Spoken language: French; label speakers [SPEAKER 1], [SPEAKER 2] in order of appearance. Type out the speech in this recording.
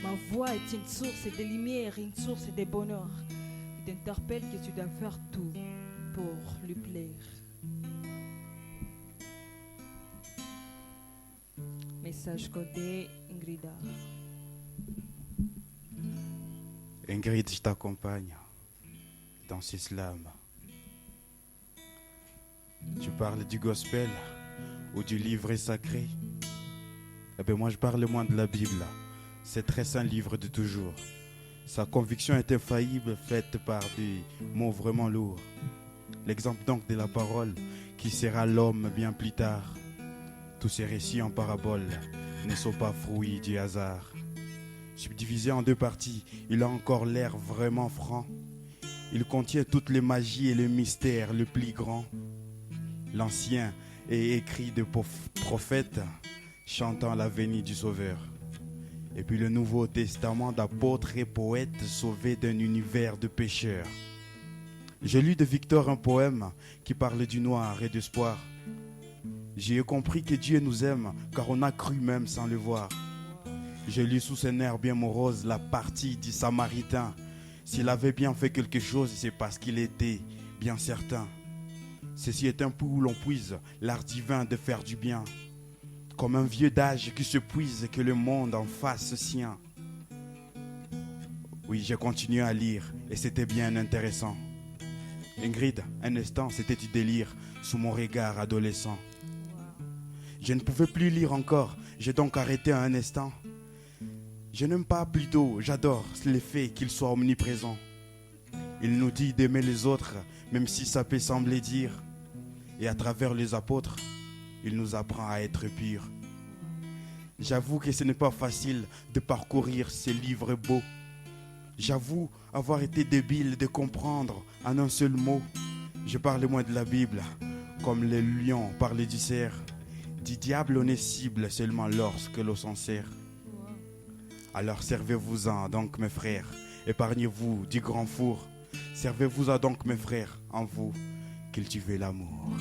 [SPEAKER 1] Ma voix est une source de lumière, une source de bonheur. Il t'interpelle que tu dois faire tout pour lui plaire. Message codé Ingrida.
[SPEAKER 2] Ingrid, je t'accompagne dans ce slam. Tu parles du gospel ou du livret sacré? Eh bien moi je parle moins de la Bible. C'est très saint livre de toujours. Sa conviction est infaillible, faite par des mots vraiment lourds. L'exemple donc de la parole qui sera l'homme bien plus tard. Tous ces récits en parabole ne sont pas fruits du hasard. Subdivisé en deux parties, il a encore l'air vraiment franc. Il contient toutes les magies et le mystère le plus grand. L'ancien est écrit de prophètes chantant la venue du Sauveur. Et puis le Nouveau Testament d'apôtres et poètes sauvés d'un univers de pécheurs. J'ai lu de Victor un poème qui parle du noir et d'espoir. J'ai compris que Dieu nous aime car on a cru même sans le voir. J'ai lu sous un air bien morose la partie du Samaritain. S'il avait bien fait quelque chose, c'est parce qu'il était bien certain. Ceci est un puits où l'on puise l'art divin de faire du bien. Comme un vieux d'âge qui se puise que le monde en fasse sien. Oui, j'ai continué à lire et c'était bien intéressant. Ingrid, un instant, c'était du délire sous mon regard adolescent. Je ne pouvais plus lire encore, j'ai donc arrêté un instant. Je n'aime pas plutôt, j'adore l'effet qu'il soit omniprésent. Il nous dit d'aimer les autres, même si ça peut sembler dire. Et à travers les apôtres, il nous apprend à être purs. J'avoue que ce n'est pas facile de parcourir ces livres beaux. J'avoue avoir été débile de comprendre en un seul mot. Je parle moins de la Bible, comme les lions parlent du cerf. Du diable on est cible seulement lorsque l'on s'en sert. Alors servez-vous-en donc mes frères, épargnez-vous du grand four. Servez-vous-en donc mes frères, en vous, cultivez l'amour.